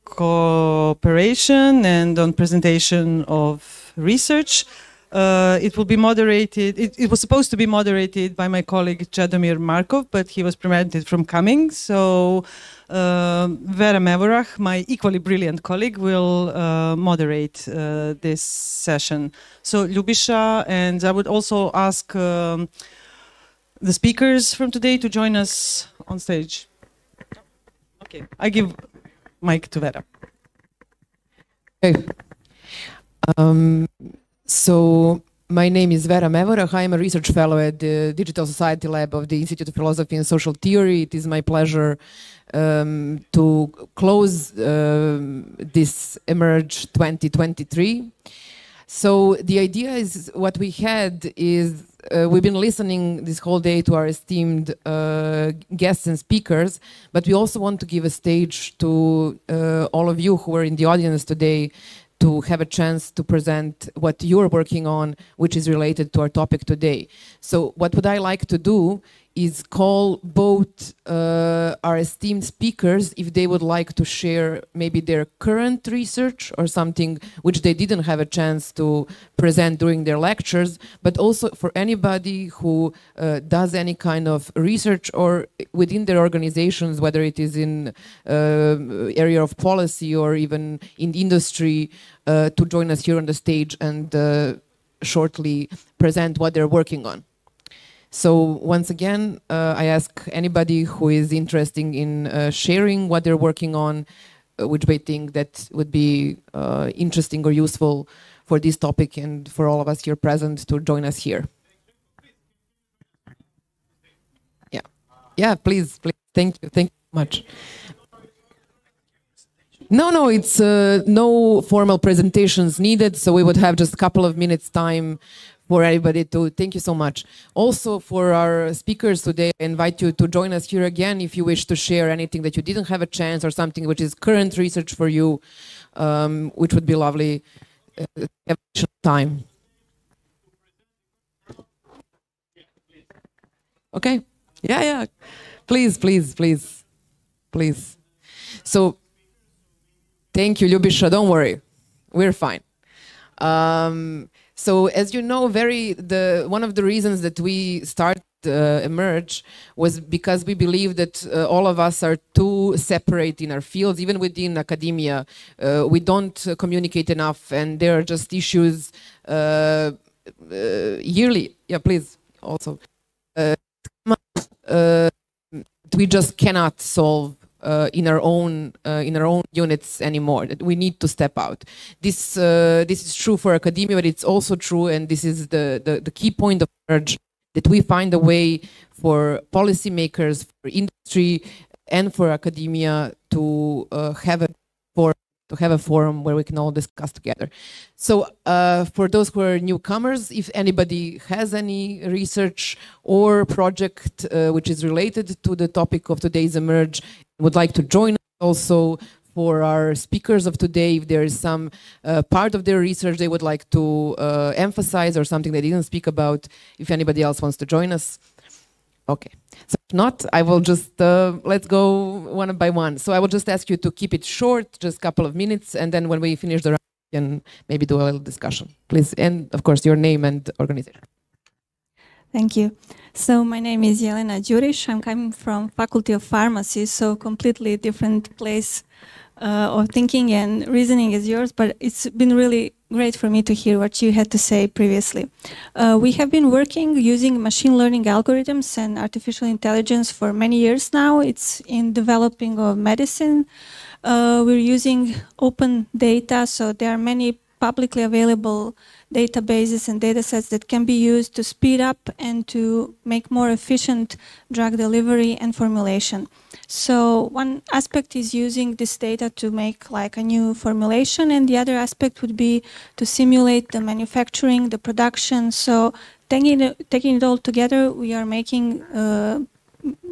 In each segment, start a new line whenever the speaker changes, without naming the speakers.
cooperation and on presentation of research. It will be moderated. It was supposed to be moderated by my colleague Jadomir Markov, but he was prevented from coming. So Vera Mevorach, my equally brilliant colleague, will moderate this session. So Ljubisha, and I would also ask the speakers from today to join us on stage. Okay, I give mic to Vera.
Okay. So my name is Vera Mevorach. I am a research fellow at the Digital Society Lab of the Institute of Philosophy and Social Theory. It is my pleasure to close this eMERGE 2023. So the idea is, what we had is, we've been listening this whole day to our esteemed guests and speakers, but we also want to give a stage to all of you who are in the audience today to have a chance to present what you're working on, which is related to our topic today. So what would I like to do is call both our esteemed speakers, if they would like to share maybe their current research or something which they didn't have a chance to present during their lectures, but also for anybody who does any kind of research or within their organizations, whether it is in area of policy or even in industry, to join us here on the stage and shortly present what they're working on. So once again, I ask anybody who is interested in sharing what they're working on, which they think that would be interesting or useful for this topic and for all of us here present, to join us here. Yeah, please. Thank you so much. No, it's no formal presentations needed, so we would have just a couple of minutes time for everybody to. Thank you so much. Also, for our speakers today, I invite you to join us here again if you wish to share anything that you didn't have a chance or something which is current research for you, which would be lovely. Time. Okay. Yeah. Please. So, thank you, Ljubisha. Don't worry, we're fine. So, as you know, one of the reasons that we started eMERGE was because we believe that all of us are too separate in our fields, even within academia. We don't communicate enough, and there are just issues yearly. Yeah, please. Also, we just cannot solve in our own units anymore. That we need to step out. This is true for academia, but it's also true, and this is the key point of eMERGE, that we find a way for policymakers, for industry, and for academia to have a forum where we can all discuss together. So for those who are newcomers, if anybody has any research or project which is related to the topic of today's eMERGE, would like to join us, also for our speakers of today, if there is some part of their research they would like to emphasize or something they didn't speak about, if anybody else wants to join us. Okay, so if not, I will just, let's go one by one. So I will just ask you to keep it short, just a couple of minutes, and then when we finish the round, we can maybe do a little discussion. Please, and of course, your name and organization.
Thank you. So my name is Jelena Đurić. I'm coming from Faculty of Pharmacy, so completely different place of thinking and reasoning as yours, but it's been really great for me to hear what you had to say previously. We have been working using machine learning algorithms and artificial intelligence for many years now. It's in developing of medicine. We're using open data, so there are many publicly available databases and datasets that can be used to speed up and to make more efficient drug delivery and formulation. So one aspect is using this data to make like a new formulation, and the other aspect would be to simulate the manufacturing, the production. So taking it all together, we are making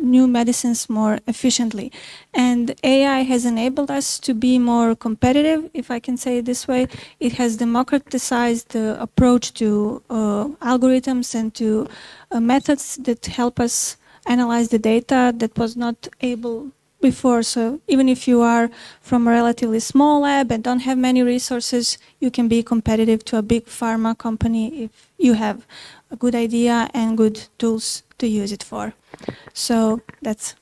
new medicines more efficiently. And AI has enabled us to be more competitive, if I can say it this way. It has democratized the approach to algorithms and to methods that help us analyze the data that was not able before. So even if you are from a relatively small lab and don't have many resources, you can be competitive to a big pharma company if you have a good idea and good tools to use it for. So that's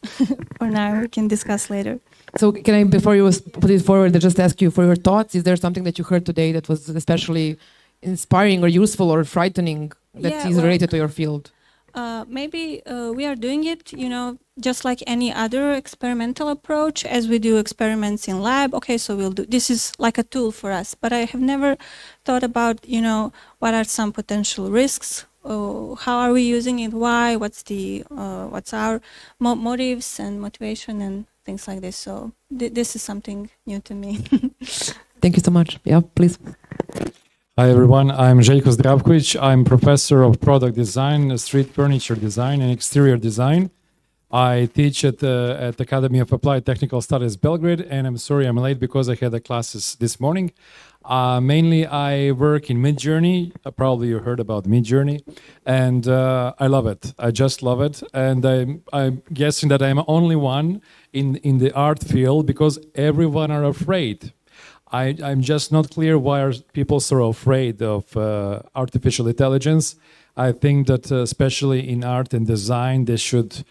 for now. We can discuss later.
So can I, before you put it forward, just ask you for your thoughts? Is there something that you heard today that was especially inspiring or useful or frightening that is related to your field?
Maybe we are doing it, just like any other experimental approach, as we do experiments in lab. Okay, so we'll do, this is like a tool for us. But I have never thought about, what are some potential risks? How are we using it? Why? What's our motives and motivation and things like this? So this is something new to me.
Thank you so much. Yeah, please.
Hi everyone, I'm Željko Zdravković. I'm professor of product design, street furniture design and exterior design. I teach at the Academy of Applied Technical Studies Belgrade, and I'm sorry I'm late because I had the classes this morning. Mainly I work in Midjourney. Probably you heard about Midjourney, and I love it. I just love it, and I'm guessing that I'm only one in the art field because everyone are afraid. I'm just not clear why are people so afraid of artificial intelligence. I think that especially in art and design, they should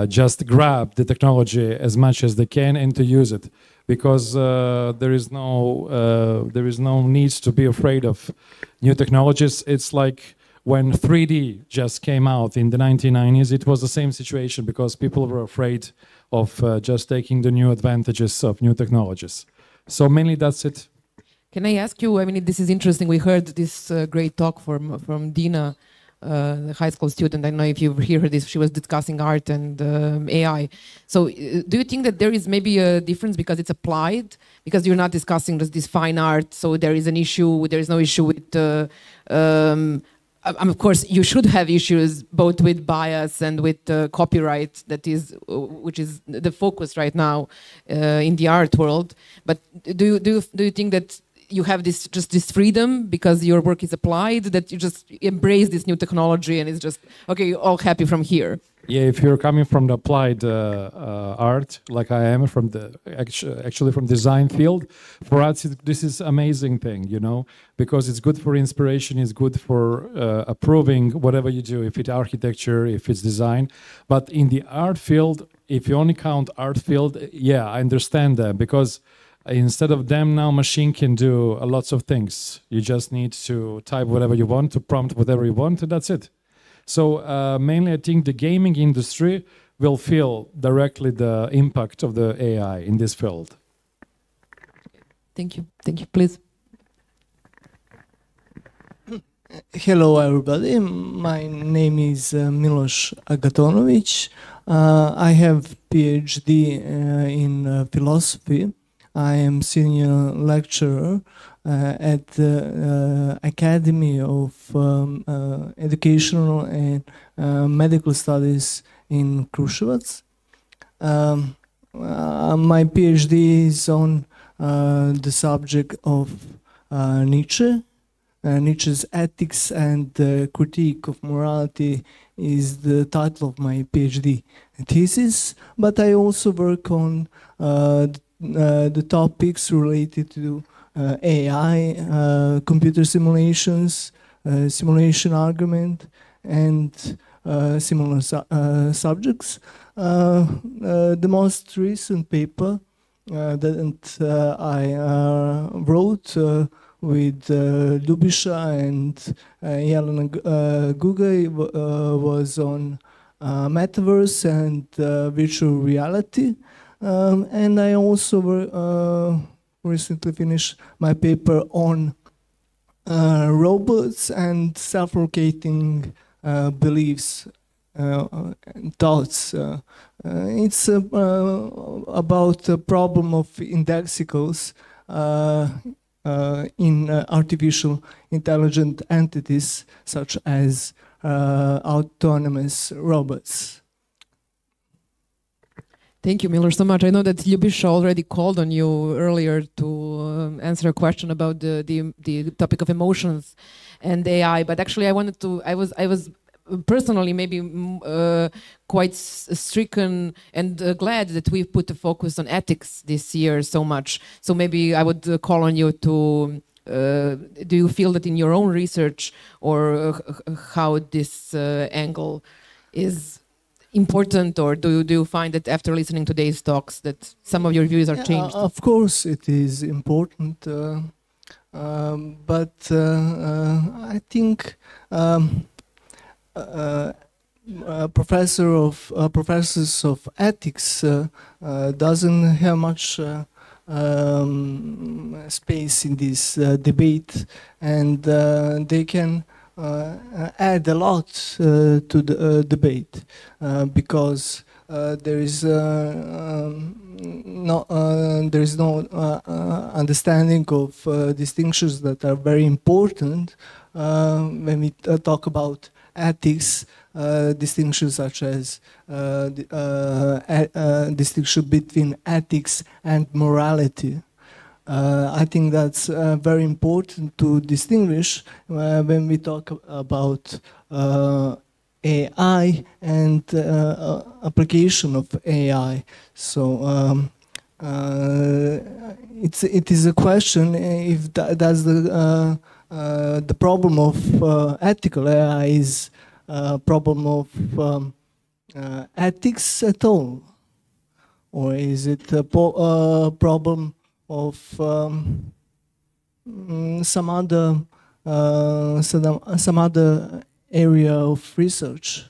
just grab the technology as much as they can and to use it, because there is no need to be afraid of new technologies. It's like when 3D just came out in the 1990s, it was the same situation because people were afraid of just taking the new advantages of new technologies. So mainly that's it.
Can I ask you, I mean, this is interesting. We heard this great talk from Dina, the high school student. I don't know if you heard this. She was discussing art and AI. So do you think that there is maybe a difference because it's applied? Because you're not discussing just this fine art, so there is an issue, there is no issue with of course, you should have issues both with bias and with copyright, which is the focus right now in the art world. But do you think that you have this freedom because your work is applied, that you just embrace this new technology and it's just okay, you're all happy from here?
Yeah, if you're coming from the applied art, like I am, from the actually from design field, for us this is amazing thing, because it's good for inspiration, it's good for approving whatever you do, if it's architecture, if it's design. But in the art field, if you only count art field, yeah, I understand that, because instead of them now, machine can do lots of things. You just need to type whatever you want, to prompt whatever you want, and that's it. So mainly I think the gaming industry will feel directly the impact of the AI in this field.
Thank you. Thank you. Please.
Hello, everybody. My name is Miloš Agatonović. I have PhD in philosophy. I am senior lecturer at the Academy of Educational and Medical Studies in Kruševac. My PhD is on the subject of Nietzsche. Nietzsche's Ethics and the Critique of Morality is the title of my PhD thesis, but I also work on the topics related to AI, computer simulations, simulation argument, and similar subjects. The most recent paper that I wrote with Ljubiša and Jelena Gugaj was on metaverse and virtual reality. And I also recently finished my paper on robots and self-locating beliefs and thoughts. It's about the problem of indexicals in artificial intelligent entities such as autonomous robots.
Thank you, Miller, so much. I know that Ljubiša already called on you earlier to answer a question about the topic of emotions and AI, but actually I was personally maybe quite stricken and glad that we put the focus on ethics this year so much. So maybe I would call on you to, do you feel that in your own research or how this angle is important, or do you find that after listening to today's talks that some of your views are changed?
Of course it is important, but I think professors of ethics doesn't have much space in this debate, and they can add a lot to the debate because there is no understanding of distinctions that are very important when we talk about ethics. Distinctions such as distinction between ethics and morality. I think that's very important to distinguish when we talk about AI and application of AI. So it is a question if that's the problem of ethical AI is a problem of ethics at all, or is it a problem of some other area of research?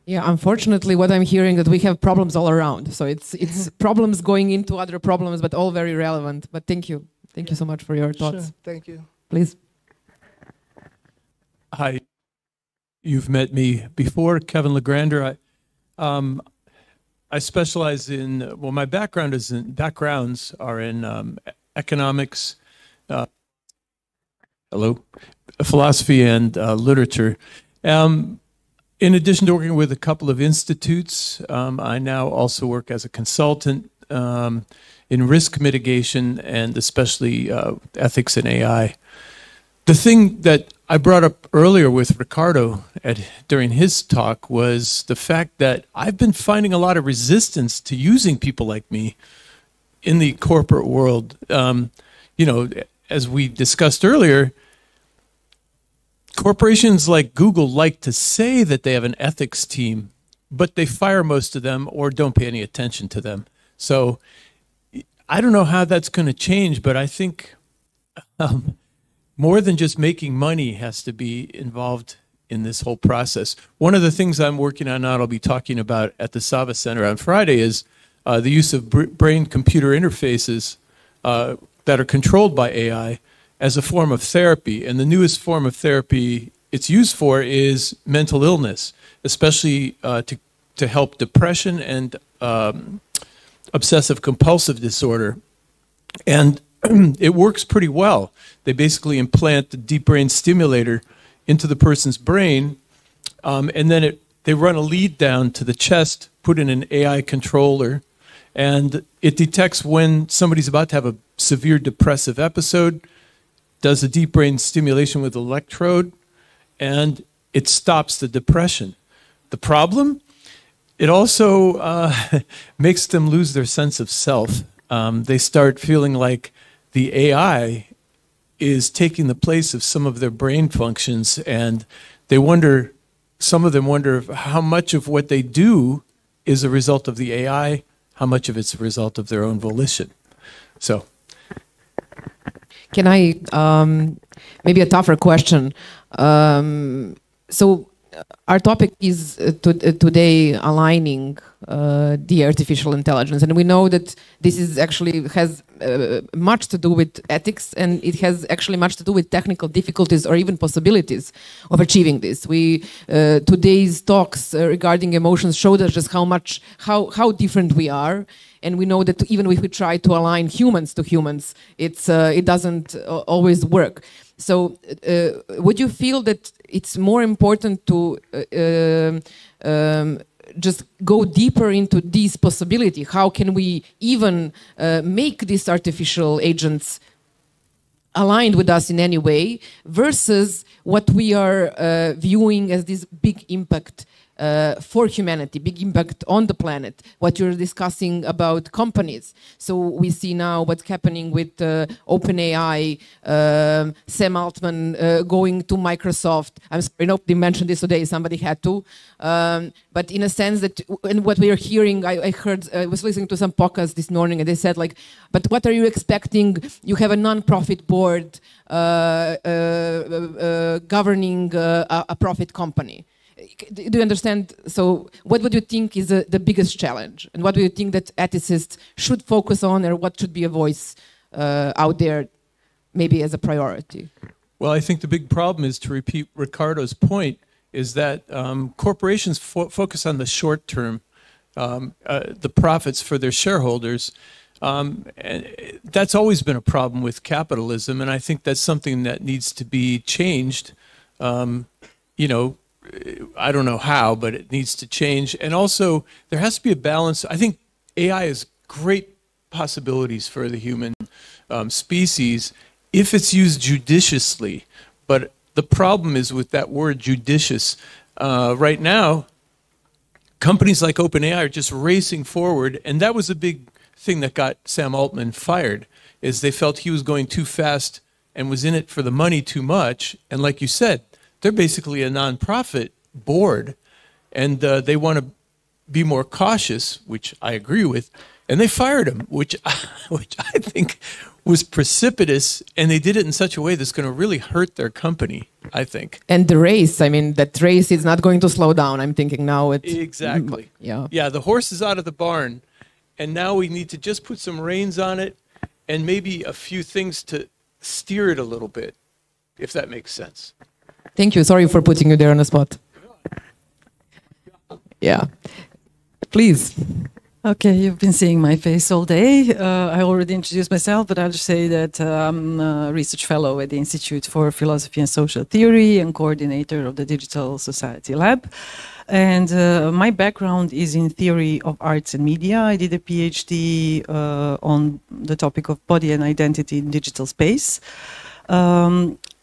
Yeah, unfortunately, what I'm hearing that we have problems all around. So it's problems going into other problems, but all very relevant. But thank you so much for your thoughts.
Sure, thank you.
Please.
Hi, you've met me before, Kevin Legrander. I specialize in, well, my backgrounds are in economics, philosophy and literature. In addition to working with a couple of institutes, I now also work as a consultant in risk mitigation and especially ethics and AI. The thing that I brought up earlier with Ricardo during his talk was the fact that I've been finding a lot of resistance to using people like me in the corporate world. You know, as we discussed earlier, corporations like Google like to say that they have an ethics team, but they fire most of them or don't pay any attention to them. So I don't know how that's going to change, but I think more than just making money has to be involved in this whole process. One of the things I'm working on now, I'll be talking about at the Sava Center on Friday, is the use of brain-computer interfaces that are controlled by AI as a form of therapy. And the newest form of therapy it's used for is mental illness, especially to help depression and obsessive-compulsive disorder. And it works pretty well. They basically implant the deep brain stimulator into the person's brain, and then they run a lead down to the chest, put in an AI controller, and it detects when somebody's about to have a severe depressive episode, does a deep brain stimulation with electrode, and it stops the depression. The problem? It also makes them lose their sense of self. They start feeling like the AI is taking the place of some of their brain functions, and they wonder, some of them wonder how much of what they do is a result of the AI, how much of it's a result of their own volition. So.
Can I, maybe a tougher question. So our topic is today aligning the artificial intelligence, and we know that this is actually has much to do with ethics, and it has actually much to do with technical difficulties or even possibilities of achieving this. Today's talks regarding emotions showed us just how different we are, and we know that even if we try to align humans to humans, it doesn't always work. So would you feel that it's more important to just go deeper into this possibility? How can we even make these artificial agents aligned with us in any way, versus what we are viewing as this big impact for humanity, big impact on the planet, what you're discussing about companies. So we see now what's happening with OpenAI, Sam Altman going to Microsoft. I'm sorry, nobody mentioned this today, somebody had to. But in a sense that, and what we are hearing, I was listening to some podcasts this morning and they said like, but what are you expecting? You have a non-profit board governing a profit company. Do you understand? So what would you think is the biggest challenge? And what do you think that ethicists should focus on, or what should be a voice out there maybe as a priority?
Well, I think the big problem is, to repeat Ricardo's point, is that corporations focus on the short term, the profits for their shareholders. And that's always been a problem with capitalism, and I think that's something that needs to be changed. You know, I don't know how, but it needs to change. And also, there has to be a balance. I think AI has great possibilities for the human species if it's used judiciously. But the problem is with that word judicious. Right now, companies like OpenAI are just racing forward, and that was a big thing that got Sam Altman fired, is they felt he was going too fast and was in it for the money too much. And like you said, they're basically a non-profit board, and they want to be more cautious, which I agree with, and they fired him, which I think was precipitous, and they did it in such a way that's going to really hurt their company, I think.
And the race, I mean, that race is not going to slow down. I'm thinking now it's...
Exactly.
Yeah.
Yeah, the horse is out of the barn, and now we need to just put some reins on it and maybe a few things to steer it a little bit, if that makes sense.
Thank you. Sorry for putting you there on the spot. Yeah. Please.
Okay, you've been seeing my face all day. I already introduced myself, but I'll just say that I'm a research fellow at the Institute for Philosophy and Social Theory and coordinator of the Digital Society Lab. And my background is in theory of arts and media. I did a PhD on the topic of body and identity in digital space.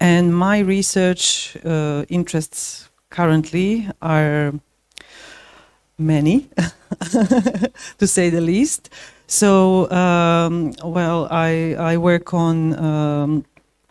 And my research interests currently are many, to say the least. So, well, I work on,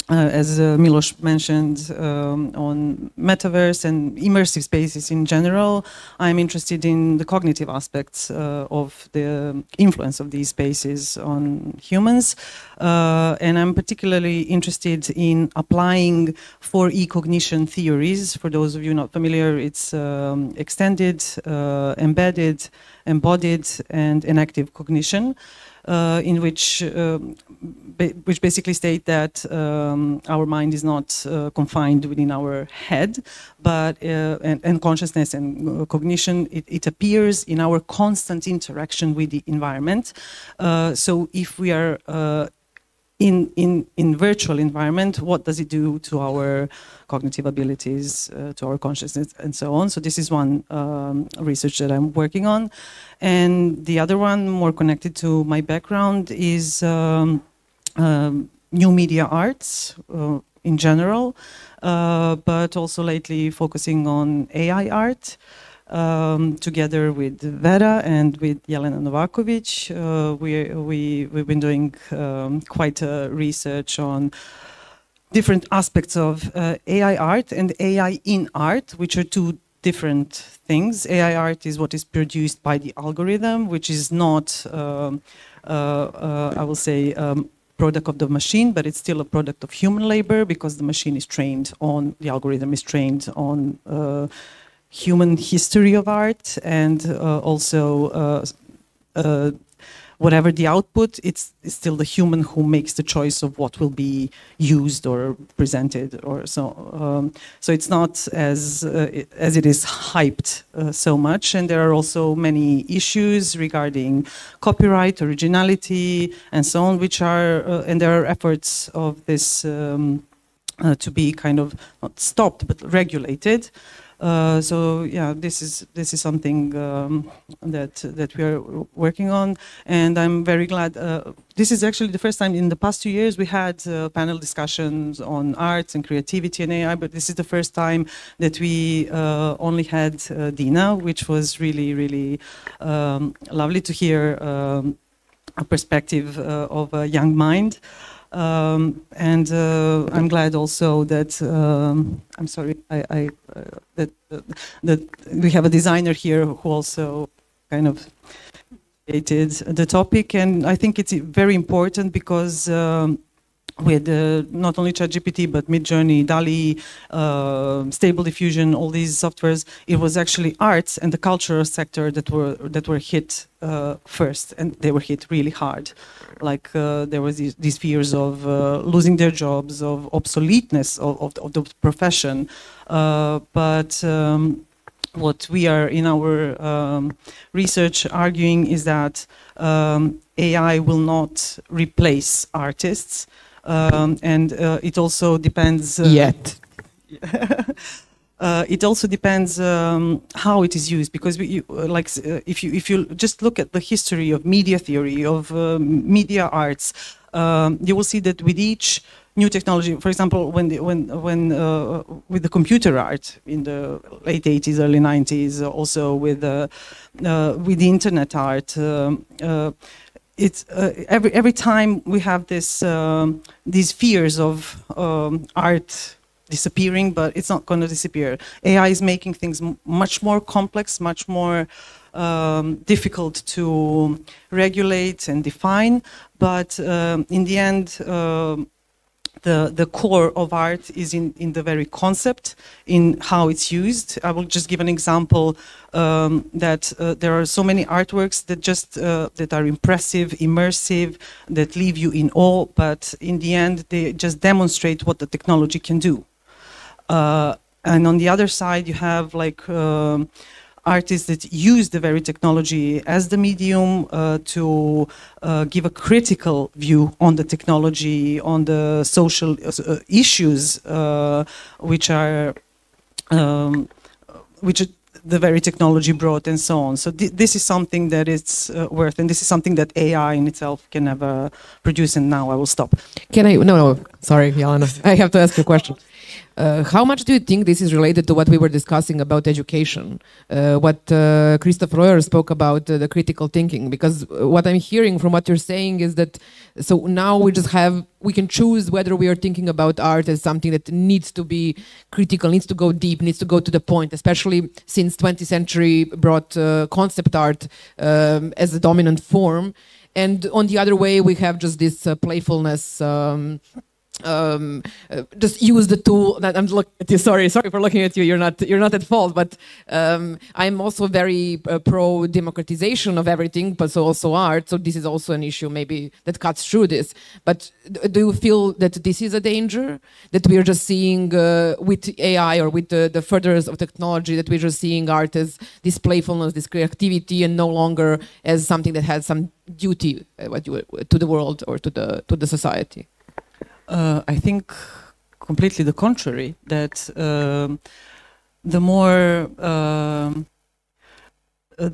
as Milos mentioned, on metaverse and immersive spaces in general. I'm interested in the cognitive aspects of the influence of these spaces on humans. And I'm particularly interested in applying 4E cognition theories. For those of you not familiar, it's extended, embedded, embodied, and enactive cognition. In which basically state that our mind is not confined within our head, but and consciousness and cognition, it appears in our constant interaction with the environment. So if we are in virtual environment, what does it do to our cognitive abilities, to our consciousness, and so on? So this is one research that I'm working on. And the other one, more connected to my background, is new media arts in general, but also lately focusing on AI art. Together with Vera and with Jelena Novakovic, we've been doing quite a research on different aspects of AI art and AI in art, which are two different things. AI art is what is produced by the algorithm, which is not, I will say, product of the machine, but it's still a product of human labor because the machine is trained on, the algorithm is trained on human history of art, and also whatever the output, it's still the human who makes the choice of what will be used or presented, or so. So it's not as it is hyped so much, and there are also many issues regarding copyright, originality, and so on, which are and there are efforts of this to be kind of not stopped but regulated. So yeah, this is something that we are working on, and I'm very glad. This is actually the first time in the past 2 years we had panel discussions on arts and creativity and AI, but this is the first time that we only had Dina, which was really lovely to hear a perspective of a young mind. And I'm glad also that I'm sorry that we have a designer here who also kind of created the topic, and I think it's very important because with not only ChatGPT but Midjourney, DALL-E, Stable Diffusion, all these softwares, it was actually arts and the cultural sector that were hit first, and they were hit really hard. Like there was these fears of losing their jobs, of obsoleteness of the profession, but what we are in our research arguing is that AI will not replace artists, and it also depends
yet.
It also depends how it is used, because if you just look at the history of media theory, of media arts, you will see that with each new technology, for example, when with the computer art in the late 80s, early 90s, also with the internet art, it's every time we have these fears of art disappearing, but it's not going to disappear. AI is making things much more complex, much more difficult to regulate and define, but in the end, the core of art is in the very concept, in how it's used. I will just give an example that there are so many artworks that just that are impressive, immersive, that leave you in awe, but in the end they just demonstrate what the technology can do. And on the other side, you have like artists that use the very technology as the medium to give a critical view on the technology, on the social issues which the very technology brought, and so on. So this is something that it's worth, and this is something that AI in itself can never produce. And now I will stop.
Can I? No, sorry, Jelena. I have to ask you a question. How much do you think this is related to what we were discussing about education? What Christoph Royer spoke about, the critical thinking? Because what I'm hearing from what you're saying is that, so now we can choose whether we are thinking about art as something that needs to be critical, needs to go deep, needs to go to the point, especially since 20th century brought concept art as a dominant form. And on the other way, we have just this playfulness, just use the tool. That I'm looking at you. Sorry for looking at you. You're not at fault. But I'm also very pro democratization of everything, but so also art. So this is also an issue maybe that cuts through this. But do you feel that this is a danger, that we are just seeing with AI or with the furtherance of technology, that we're just seeing art as this playfulness, this creativity, and no longer as something that has some duty to the world or to the society?
I think completely the contrary, that the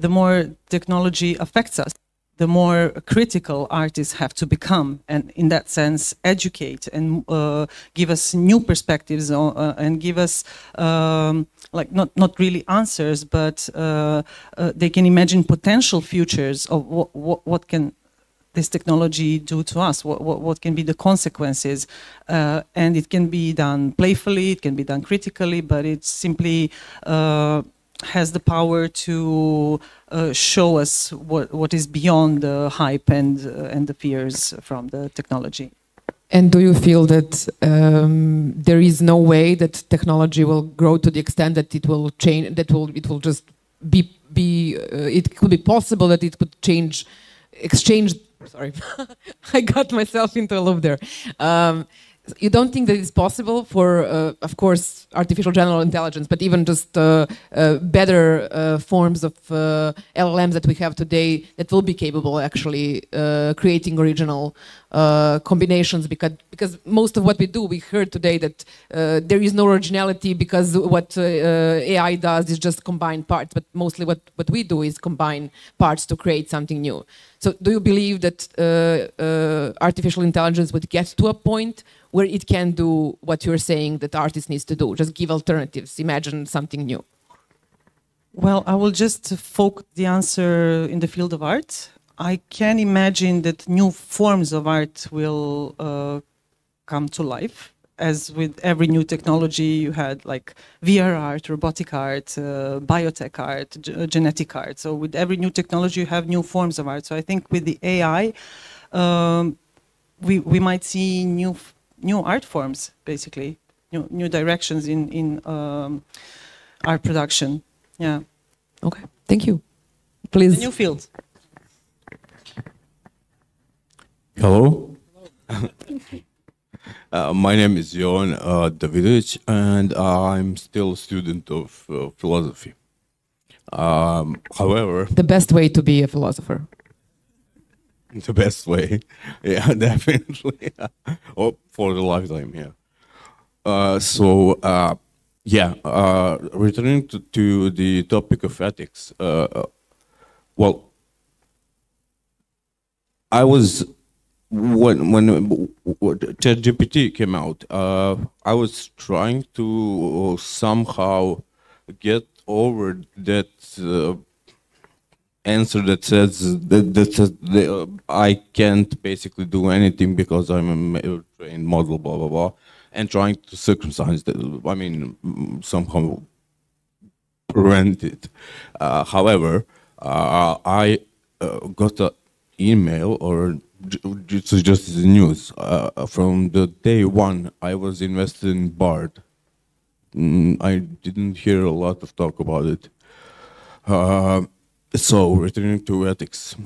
more technology affects us, the more critical artists have to become, and in that sense educate and give us new perspectives and give us like not really answers, but they can imagine potential futures of what can this technology do to us, what can be the consequences, and it can be done playfully, it can be done critically, but it simply has the power to show us what is beyond the hype and the fears from the technology.
And do you feel that there is no way that technology will grow to the extent that it will change, that it will just be it could be possible that it could exchange. Sorry, I got myself into a loop there. you don't think that it's possible for, of course, artificial general intelligence, but even just better forms of LLMs that we have today that will be capable actually creating original combinations, because most of what we do, we heard today that there is no originality because what AI does is just combine parts, but mostly what we do is combine parts to create something new. So do you believe that artificial intelligence would get to a point where it can do what you're saying that artists needs to do, just give alternatives, imagine something new?
Well, I will just focus the answer in the field of art. I can imagine that new forms of art will come to life. As with every new technology, you had like VR art, robotic art, biotech art, genetic art. So with every new technology, you have new forms of art. So I think with the AI, we might see new art forms, basically, new directions in art production. Yeah.
Okay, thank you. Please.
A new field.
Hello. My name is Jovan Davidovic, and I'm still a student of philosophy. However,
The best way to be a philosopher.
the best way, yeah, definitely, or for the lifetime, yeah. Returning to the topic of ethics. Well, I was. When ChatGPT came out, I was trying to somehow get over that answer that says that I can't basically do anything because I'm a trained model, blah blah blah, and trying to circumcise that. I mean, somehow prevent it. However, I got an email or just the news from the day one I was invested in Bard. I didn't hear a lot of talk about it. So returning to ethics,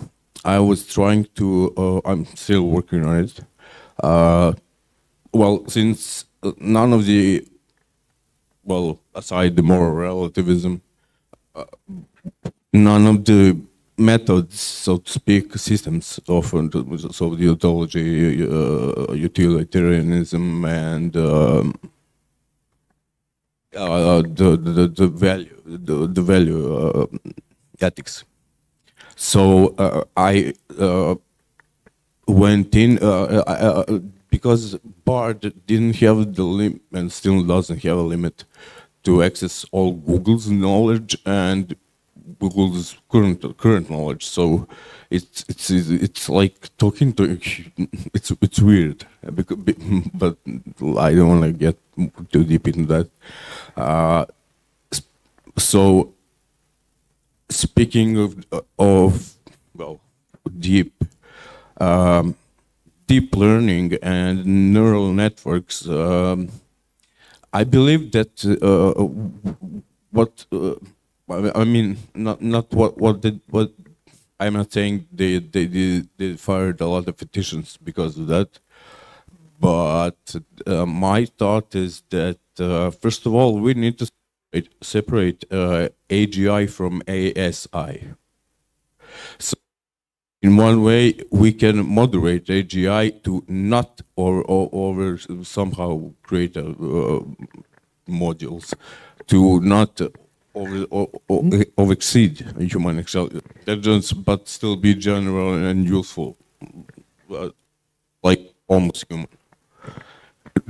I was trying to. I'm still working on it. Well, since none of the, aside the moral relativism, none of the methods, so to speak, systems often, so the ontology, utilitarianism, and the value ethics. So I went in because Bard didn't have the limit and still doesn't have a limit to access all Google's knowledge and Google's current knowledge. So it's like talking to it's weird, but I don't want to get too deep into that. So speaking of deep learning and neural networks, I believe that I mean, not what I'm not saying they fired a lot of petitions because of that, but my thought is that first of all we need to separate AGI from ASI. So in one way we can moderate AGI to not or somehow create modules to not or exceed human intelligence, but still be general and useful, like almost human,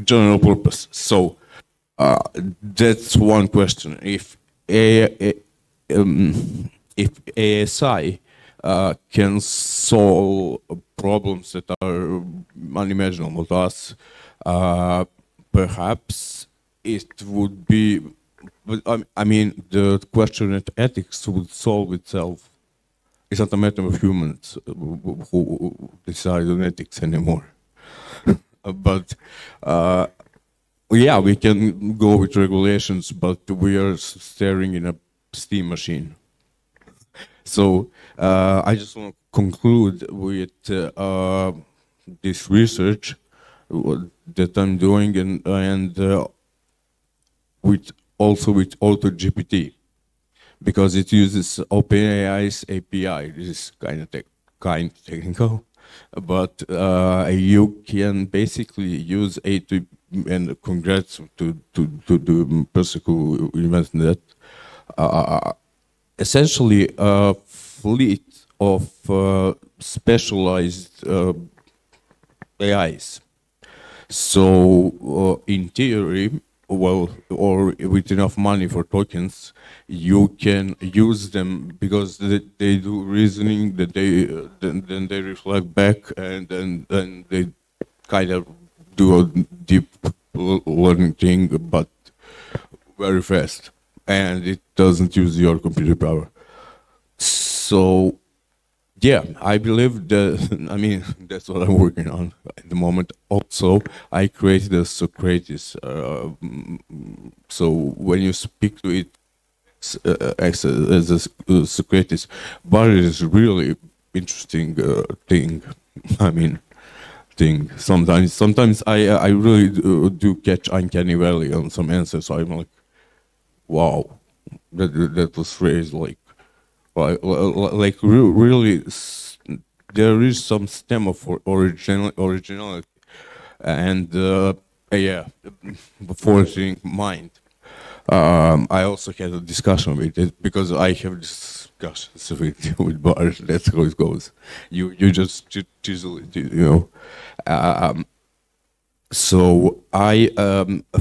general purpose. So that's one question. If ASI can solve problems that are unimaginable to us, perhaps it would be. But I mean, the question of ethics would solve itself. It's not a matter of humans who decide on ethics anymore. But yeah, we can go with regulations, but we are staring in a steam machine. So I just want to conclude with this research that I'm doing, and with also with AutoGPT, because it uses OpenAI's API. This is kind of technical, but you can basically use A2, and congrats to the person who invented that. Essentially, a fleet of specialized AIs. So, in theory, well, or with enough money for tokens, you can use them because they do reasoning, that they then they reflect back, and then they kind of do a deep learning thing, but very fast, and it doesn't use your computer power. So, yeah, I believe that, I mean, that's what I'm working on at the moment. Also, I created a Socrates. So when you speak to it as a Socrates, but it is really interesting thing. I mean, thing. Sometimes I really do catch uncanny valley on some answers. So I'm like, wow, that was phrased like really, there is some stem of originality, and yeah, forcing mind. I also had a discussion with it because I have discussions with bars. That's how it goes. You just chisel it, you know. So I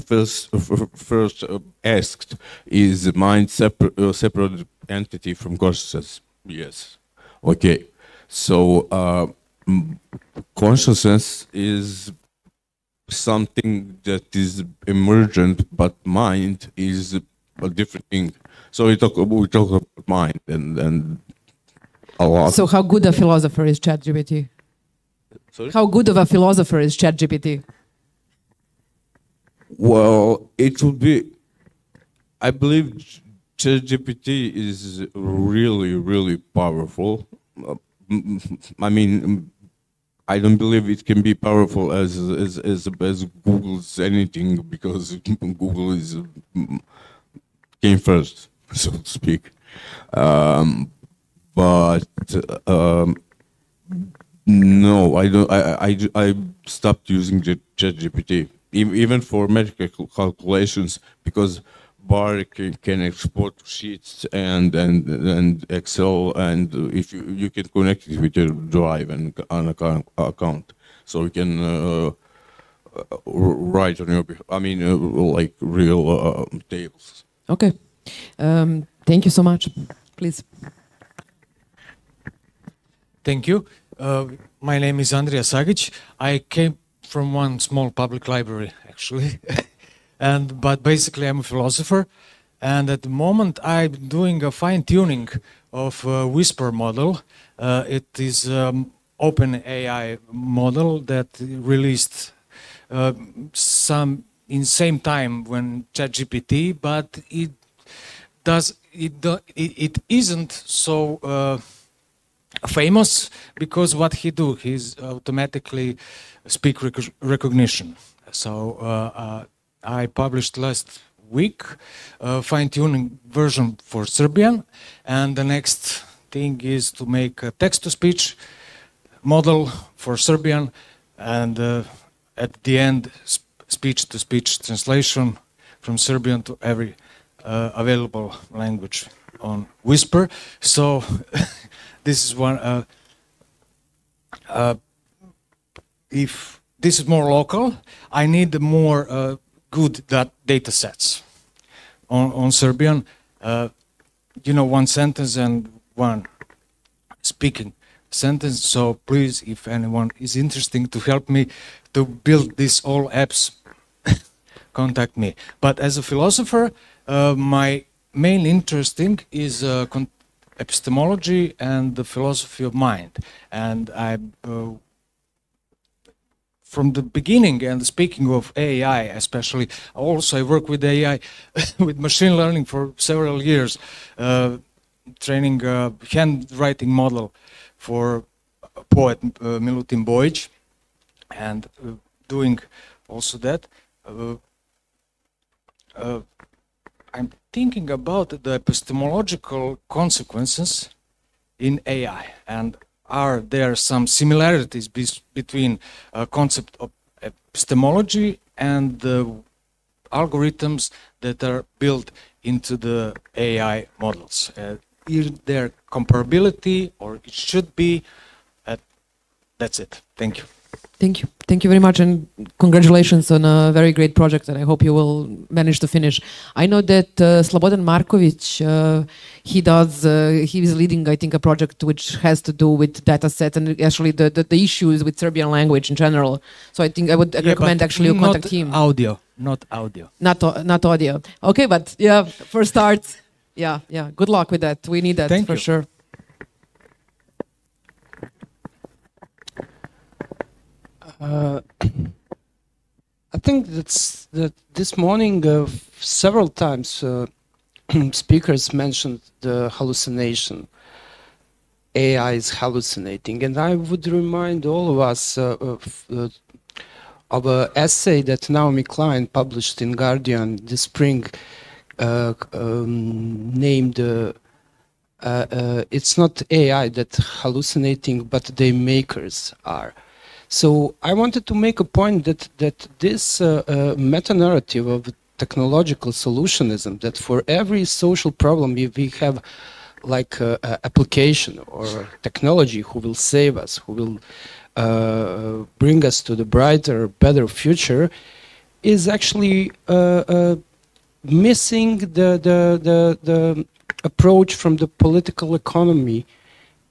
first asked, is mind separate entity from consciousness? Yes. Okay. So consciousness is something that is emergent, but mind is a different thing. So we talk about mind and a lot.
So how good a philosopher is ChatGPT?
Sorry?
How good of a philosopher is ChatGPT?
Well, it would be, I believe ChatGPT is really, really powerful. I mean, I don't believe it can be powerful as Google's anything, because Google is came first, so to speak. But no, I don't. I stopped using ChatGPT. Even for medical calculations, because Bar can export sheets and Excel, and if you can connect it with your Drive and an account, so you can write on your, I mean, like real tables.
Okay. Thank you so much. Please.
Thank you. My name is Andrija Sagic. I came from one small public library, actually. But basically I'm a philosopher, and at the moment I'm doing a fine-tuning of Whisper model. It is OpenAI model that released in same time when ChatGPT, but it isn't so famous, because what he do, he's automatically speak recognition. So I published last week a fine-tuning version for Serbian, and the next thing is to make a text-to-speech model for Serbian, and at the end speech-to-speech translation from Serbian to every available language on Whisper. So this is one. If this is more local, I need more good data sets on Serbian. You know, one sentence and one speaking sentence. So please, if anyone is interested to help me to build these all apps, contact me. But as a philosopher, my main interesting is epistemology and the philosophy of mind. And I from the beginning, and speaking of AI especially, also I work with AI, with machine learning for several years, training a handwriting model for poet Milutin Bojic. And doing also that. I'm thinking about the epistemological consequences in AI, and are there some similarities between concept of epistemology and the algorithms that are built into the AI models? Is there comparability, or it should be? That's it. Thank you.
Thank you. Thank you very much, and congratulations on a very great project, and I hope you will manage to finish. I know that Slobodan Markovic, he is leading, I think, a project which has to do with data sets and actually the issues with Serbian language in general. So I think I would recommend actually you contact him.
Not audio.
Not audio. Okay, but yeah, for start, yeah. Good luck with that. We need that for sure.
I think that this morning several times speakers mentioned the hallucination. AI is hallucinating, and I would remind all of us of an essay that Naomi Klein published in Guardian this spring, named "It's not AI that's hallucinating, but the makers are." So I wanted to make a point that this meta-narrative of technological solutionism, that for every social problem we have like application or technology who will save us, who will bring us to the brighter, better future, is actually missing the approach from the political economy.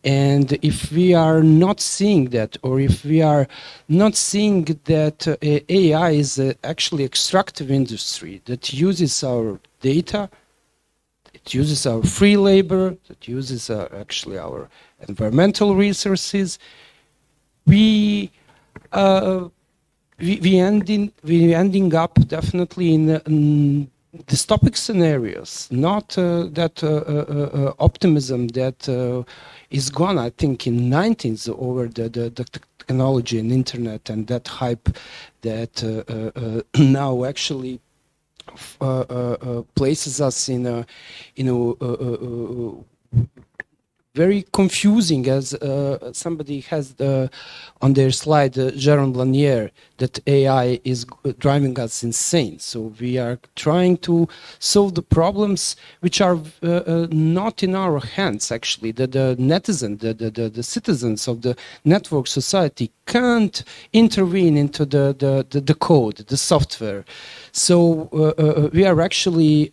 And if we are not seeing that, or if we are not seeing that AI is actually extractive industry that uses our data, it uses our free labor, that uses actually our environmental resources, we ending up definitely in dystopic scenarios, not that optimism that is gone, I think, in 90s over the technology and internet and that hype that now actually places us in a very confusing, as somebody has on their slide, Jaron Lanier, that AI is driving us insane. So we are trying to solve the problems which are not in our hands, actually. The netizen, the citizens of the network society can't intervene into the code, the software. So we are actually,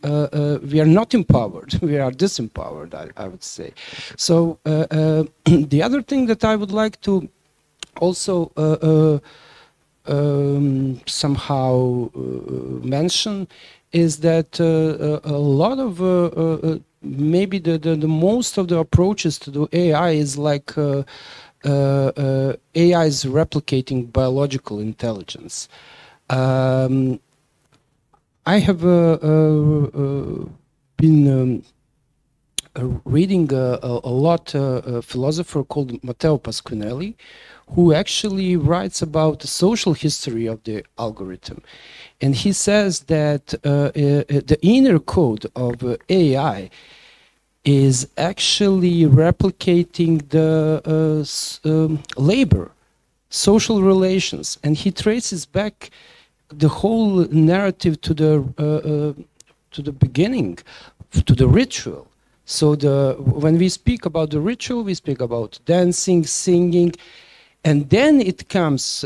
we are not empowered, we are disempowered, I would say. So the other thing that I would like to also somehow mention is that a lot of, maybe the most of the approaches to the AI is like AI is replicating biological intelligence. I have been reading a lot a philosopher called Matteo Pasquinelli, who actually writes about the social history of the algorithm. And he says that the inner code of AI is actually replicating the labor, social relations. And he traces back the whole narrative to the beginning, to the ritual. So when we speak about the ritual, we speak about dancing, singing, and then it comes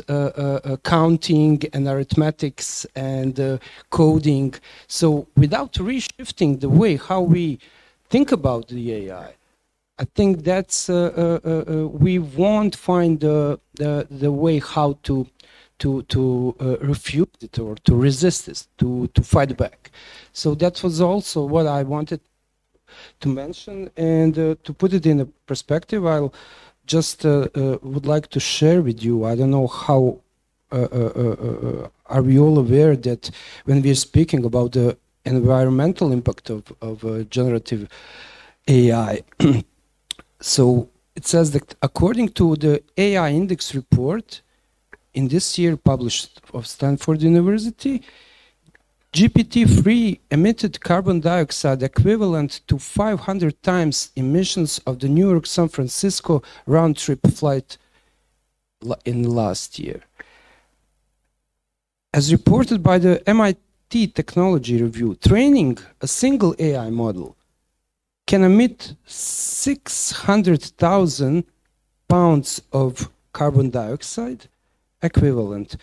counting and arithmetics and coding. So without reshifting the way how we think about the AI, I think that's we won't find the way how to refute it or to resist it, to fight back. So that was also what I wanted to mention, and to put it in a perspective, I'll just would like to share with you. I don't know how are we all aware that when we're speaking about the environmental impact of generative AI, so it says that according to the AI Index report, in this year published of Stanford University, GPT-3 emitted carbon dioxide equivalent to 500 times emissions of the New York-San Francisco round-trip flight in last year. As reported by the MIT Technology Review, training a single AI model can emit 600,000 pounds of carbon dioxide equivalent.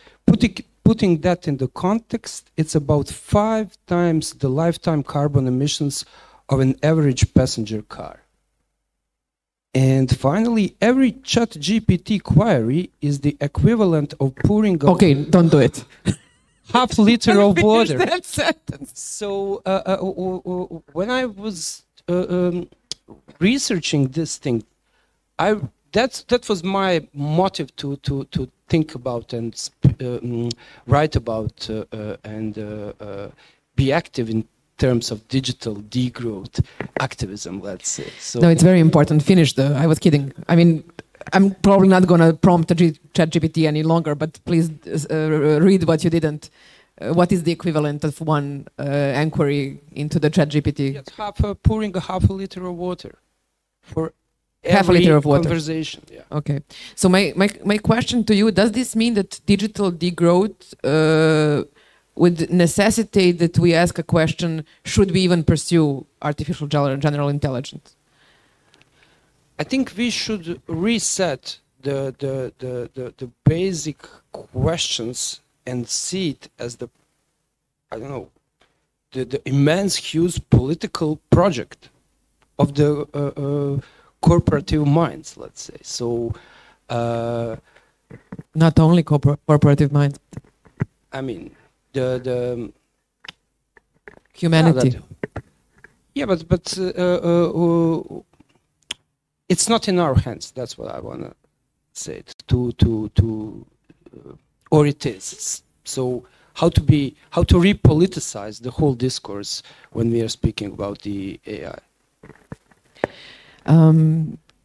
Putting that in the context, it's about 5 times the lifetime carbon emissions of an average passenger car. And finally, every ChatGPT query is the equivalent of pouring
Okay, don't do it.
half liter of
Finish
water.
that sentence.
So when I was researching this thing, that was my motive to think about and write about and be active in terms of digital degrowth activism, let's say. So
No, it's very important. Finish the. I was kidding. I mean, I'm probably not going to prompt a ChatGPT any longer, but please read what you didn't. What is the equivalent of one inquiry into the ChatGPT?
Yes, pouring a half a liter of water for
Half a
every
liter of water.
conversation. Yeah.
Okay. So my question to you, does this mean that digital degrowth would necessitate that we ask a question, should we even pursue artificial general intelligence?
I think we should reset the basic questions and see it as the, I don't know, the immense, huge political project of the corporative minds, let's say. So,
Not only corporative minds,
I mean, the
humanity.
yeah, but it's not in our hands. That's what I want to say. Or it is. So how to repoliticize the whole discourse when we are speaking about the AI.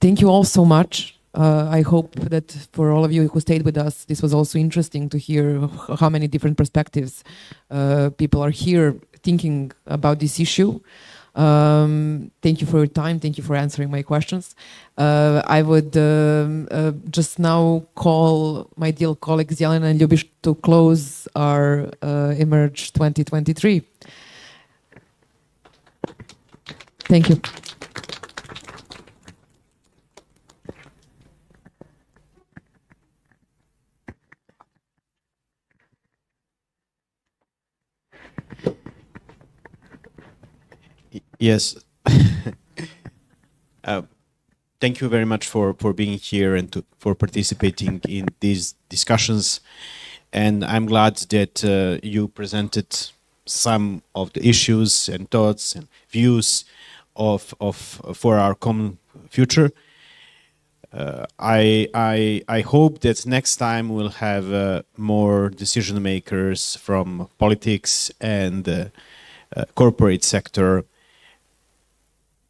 Thank you all so much. I hope that for all of you who stayed with us, this was also interesting to hear how many different perspectives people are here thinking about this issue. Thank you for your time. Thank you for answering my questions. I would just now call my dear colleagues Jelena and Ljubish to close our Emerge 2023. Thank you.
Yes. Thank you very much for being here and for participating in these discussions. And I'm glad that you presented some of the issues and thoughts and views for our common future. I hope that next time we'll have more decision makers from politics and corporate sector,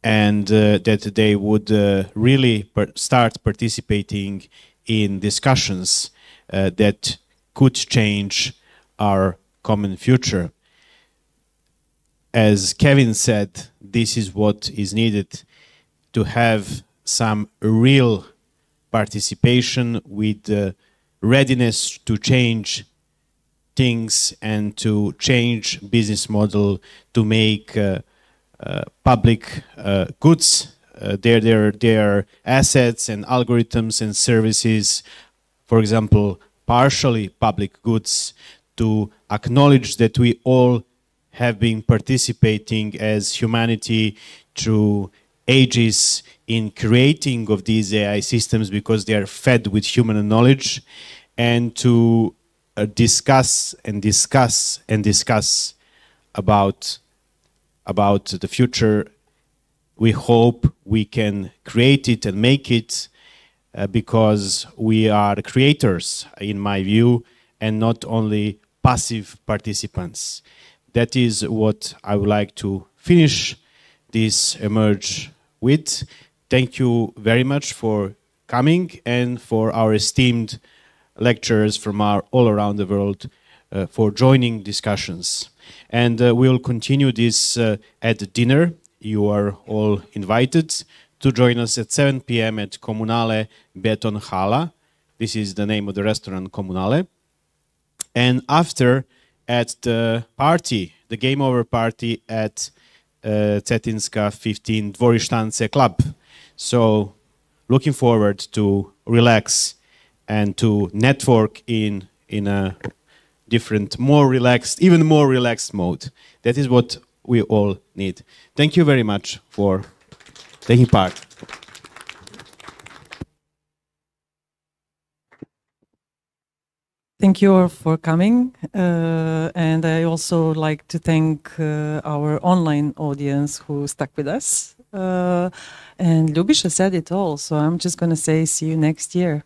and that they would really start participating in discussions that could change our common future. As Kevin said, this is what is needed to have some real participation with readiness to change things and to change business model to make public goods, their assets and algorithms and services, for example, partially public goods, to acknowledge that we all have been participating as humanity through ages in creating of these AI systems because they are fed with human knowledge, and to discuss about the future. We hope we can create it and make it because we are creators, in my view, and not only passive participants. That is what I would like to finish this Emerge with. Thank you very much for coming and for our esteemed lecturers from all around the world for joining discussions. And we'll continue this at dinner. You are all invited to join us at 7 p.m. at Comunale Betonhala. This is the name of the restaurant, Comunale. And after, at the party, the game over party at Cetinska 15 Dvorištance Club. So looking forward to relax and to network in a different, more relaxed, even more relaxed mode. That is what we all need. Thank you very much for taking part.
Thank you all for coming, and I also like to thank our online audience who stuck with us. And Ljubisha said it all, so I'm just going to say see you next year.